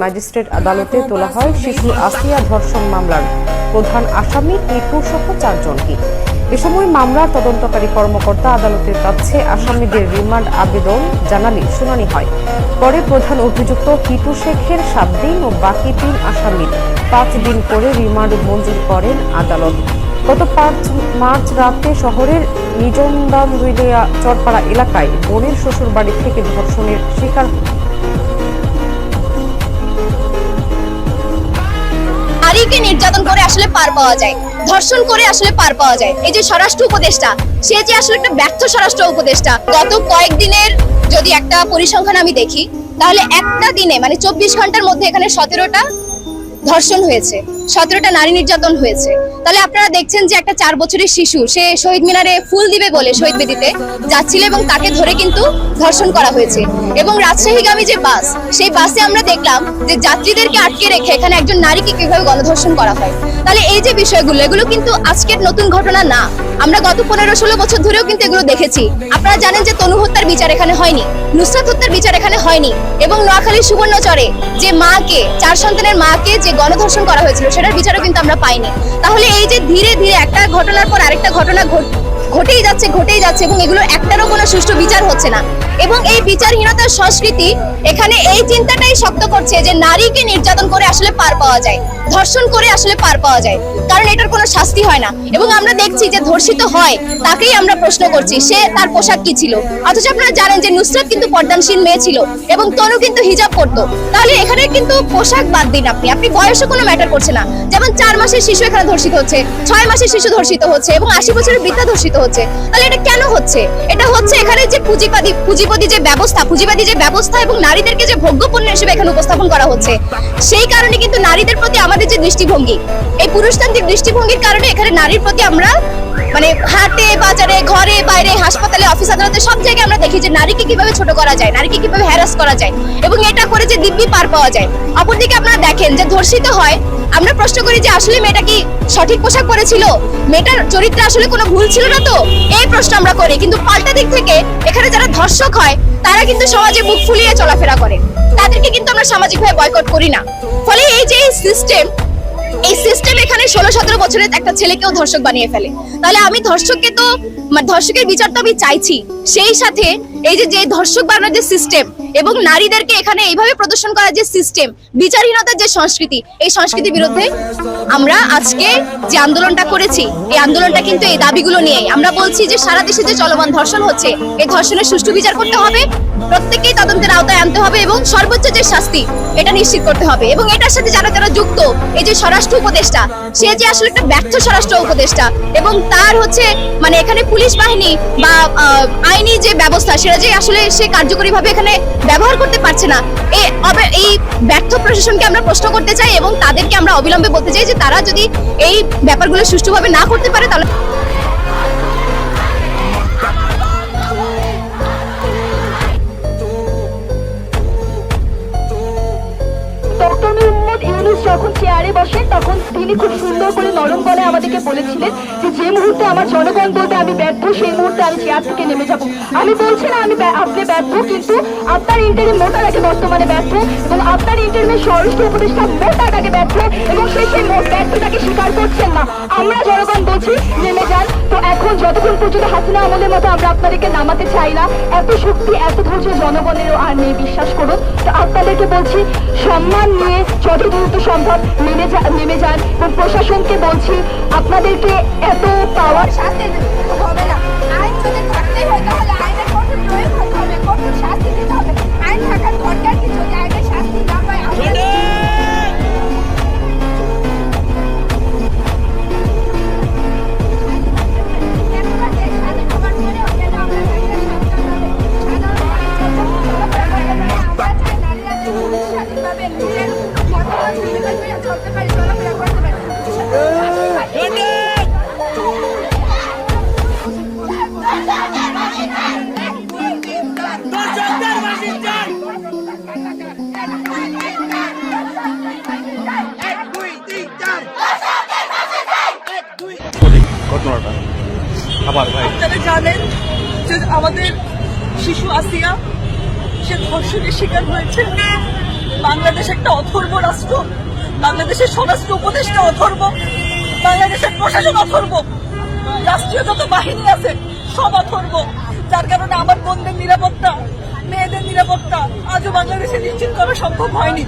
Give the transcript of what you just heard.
Magistrate আদালতে তোলা হয় শিশু আসিয়া ধর্ষণ মামলার প্রধান আসামি টিপু সহ 4 জনকে। এ সময় মামলার তদন্তকারী কর্মকর্তা আদালতের কাছে আসামিদের রিমান্ড আবেদন জানালে শুনানি হয়। পরে প্রধান অভিযুক্ত টিপু শেখের 7 দিন ও বাকি 3 আসামির 5 দিন করে রিমান্ড মঞ্জুর করেন আদালত। গত 5 মার্চ রাতে শহরের নিজনদামরুলিয়া চরপাড়া এলাকায় বোনের শ্বশুর বাড়ি থেকে ধর্ষণের শিকার নারীকে নির্যাতন করে আসলে পার পাওয়া যায়, ধর্ষণ করে আসলে পার পাওয়া যায়। এই যে স্বরাষ্ট্র উপদেষ্টা, সে যে আসলে একটা ব্যর্থ স্বরাষ্ট্র উপদেষ্টা। গত কয়েকদিনের যদি একটা পরিসংখ্যান আমি দেখি, তাহলে একটা দিনে মানে 24 ঘন্টার মধ্যে এখানে 17টা ধর্ষণ হয়েছে, 17টা নারী নির্যাতন হয়েছে। তাহলে আপনারা দেখছেন যে একটা 4 বছরের শিশু, সে শহীদ মিনারে ফুল দিবে বলে শহীদ বেদিতে যাচ্ছিল এবং তাকে ধরে কিন্তু ধর্ষণ করা হয়েছে। এবং রাজশাহীগামী যে বাস, সেই বাসে আমরা দেখলাম যে যাত্রীদেরকে আটকে রেখে এখানে একজন নারীকে কিভাবে গণধর্ষণ করা হয়। তাহলে এই যে বিষয়গুলো, এগুলো কিন্তু আজকের নতুন ঘটনা না। আমরা গত 15-16 বছর ধরেও কিন্তু এগুলো দেখেছি। আপনারা জানেন যে তনু হত্যার বিচার এখানে হয়নি, নুসরাত হত্যার বিচার এখানে হয়নি, এবং নোয়াখালীর সুবর্ণচরে যে মাকে, 4 সন্তানের মাকে যে গণধর্ষণ করা হয়েছিল, সেটার বিচারও কিন্তু আমরা পাইনি। তাহলে এই যে ধীরে ধীরে একটা ঘটনার পর আরেকটা ঘটনা ঘটেই যাচ্ছে এবং এগুলো একটারও কোনো সুষ্ঠু বিচার হচ্ছে না। এবং এই বিচারহীনতার সংস্কৃতি এখানে এই চিন্তাটাই শক্ত করছে যে নারীকে নির্যাতন করে আসলে পার পাওয়া যায়, ধর্ষণ করে আসলে পার পাওয়া যায়, কারণ এটার কোনো শাস্তি হয় না। এবং আমরা দেখছি যে ধর্ষিত হয় তাকেই আমরা প্রশ্ন করছি সে তার পোশাক কি ছিল, অথচ আপনারা জানেন যে নুসরাত কিন্তু পর্দানশীল মেয়ে ছিল এবং তনু কিন্তু হিজাব পরতো। তাহলে এখানে কিন্তু পোশাক বাদ দিন, আপনি বয়সও কোনো ম্যাটার করছে না। যেমন 4 মাসের শিশু এখানে ধর্ষিত হচ্ছে, 6 মাসের শিশু ধর্ষিত হচ্ছে এবং 80 বছরের বৃদ্ধা ধর্ষিত হচ্ছে। তাহলে এটা কেন হচ্ছে? এটা হচ্ছে এখানে যে পুঁজিবাদী যে ব্যবস্থা এবং নারীদেরকে যে ভোগ্যপণ্য হিসেবে এখানে উপস্থাপন করা হচ্ছে, সেই কারণে কিন্তু নারীদের প্রতি আমাদের যে দৃষ্টিভঙ্গি, এই পুরুষতান্ত্রিক দৃষ্টিভঙ্গির কারণে এখানে নারীর প্রতি আমরা মানে হাটে বাজারে, ঘরে বাইরে, হাসপাতালে, অফিস আদালতে সব জায়গায় আমরা দেখি যে নারীকে কিভাবে ছোট করা যায়, নারীকে কিভাবে হ্যারাস করা যায় এবং এটা করে যে দিব্যি পার পাওয়া যায়। অপরদিকে আপনারা দেখেন যে ধর্ষিত হয়, আমরা প্রশ্ন করি যে আসলে মেয়েটা কি সঠিক পোশাক পরেছিল, মেয়েটার চরিত্রে আসলে কোনো ভুল ছিল না তো, এই প্রশ্ন আমরা করি। কিন্তু পাল্টা দিক থেকে এখানে যারা ধর্ষক হয় তারা কিন্তু সমাজে মুখ ফুলিয়ে চলাফেরা করে, তাদেরকে কিন্তু আমরা সামাজিকভাবে বয়কট করি না। ফলে এই যে এই সিস্টেম এখানে 16-17 বছরের একটা ছেলেকেও ধর্ষক বানিয়ে ফেলে। তাহলে আমি ধর্ষককে তো ধর্ষকের বিচার তো আমি চাইছি, সেই সাথে এই যে ধর্ষক বানানোর যে সিস্টেম এবং নারীদেরকে এখানে এইভাবে প্রদর্শন করার যে সিস্টেম, বিচারহীনতার যে সংস্কৃতি, এই সংস্কৃতির বিরুদ্ধে আমরা আজকে যে আন্দোলনটা করেছি, এই আন্দোলনটা কিন্তু এই দাবিগুলো নিয়েই। আমরা বলছি যে সারা দেশে যে চলমান ধর্ষণ হচ্ছে, এই ধর্ষণের সুষ্ঠু বিচার করতে হবে, প্রত্যেককেই তদন্তের আওতায় আনতে হবে এবং সর্বোচ্চ যে শাস্তি এটা নিশ্চিত করতে হবে। এবং এটার সাথে যারা যুক্ত, এই যে স্বরাষ্ট্র উপদেষ্টা, সে যে আসলে একটা ব্যর্থ স্বরাষ্ট্র উপদেষ্টা এবং তার হচ্ছে মানে এখানে পুলিশ বাহিনী বা আইনি যে ব্যবস্থা, সেটা যে আসলে সে কার্যকরীভাবে এখানে ব্যবহার করতে পারছে না, এই ব্যর্থ প্রশাসনকে আমরা প্রশ্ন করতে চাই এবং তাদেরকে আমরা অবিলম্বে বলতে চাই যে তারা যদি এই ব্যাপারগুলো সুষ্ঠুভাবে না করতে পারে তাহলে যখন চেয়ারে বসেন তখন তিনি খুব সুন্দর করে নরম গলায় আমাদেরকে বলেছিলেন যে মুহূর্তে আমার জনগণ বলবে আমি ব্যর্থ, সেই মুহূর্তে আমি চেয়ার থেকে নেমে যাব। আমি বলছি না আপনি ব্যর্থ, কিন্তু আপনার ইন্টারিম মোটার আগে বর্তমানে ব্যর্থ এবং আপনার ইন্টারিমের স্বরাষ্ট্র উপদেষ্টা মোটার আগে ব্যর্থ এবং সেই ব্যর্থটাকে স্বীকার করছেন না। আমরা জনগণ বলছি নেমে যান। তো এখন যতক্ষণ পর্যন্ত হাসিনা আমলের মতো আমরা আপনাদেরকে নামাতে চাই না, এত শক্তি এত ধৈর্য জনগণেরও আর নেই, বিশ্বাস করুন। তো আপনাদেরকে বলছি সম্মান নিয়ে যত দ্রুত সম্ভব নেমে যান এবং প্রশাসনকে বলছি আপনাদেরকে এত পাওয়ার শাস্তি হবে না। আইন যদি থাকতে হয় তাহলে আইনের কঠোর প্রয়োগ করতে হবে, কঠোর শাস্তি দিতে হবে। আইন থাকার দরকার কি? যদি আইনের শাস্তি না হয় আপনারা জানেন যে আমাদের শিশু আসিয়া সে ধর্ষণের শিকার হয়েছে। বাংলাদেশ একটা অথর্ব রাষ্ট্র, বাংলাদেশের স্বরাষ্ট্র উপদেষ্টা অথর্ব, বাংলাদেশের প্রশাসন অথর্ব, রাষ্ট্রীয় যত বাহিনী আছে সব অথর্ব, যার কারণে আমার বোনদের নিরাপত্তা, মেয়েদের নিরাপত্তা আজও বাংলাদেশে নিশ্চিত করা সম্ভব হয়নি।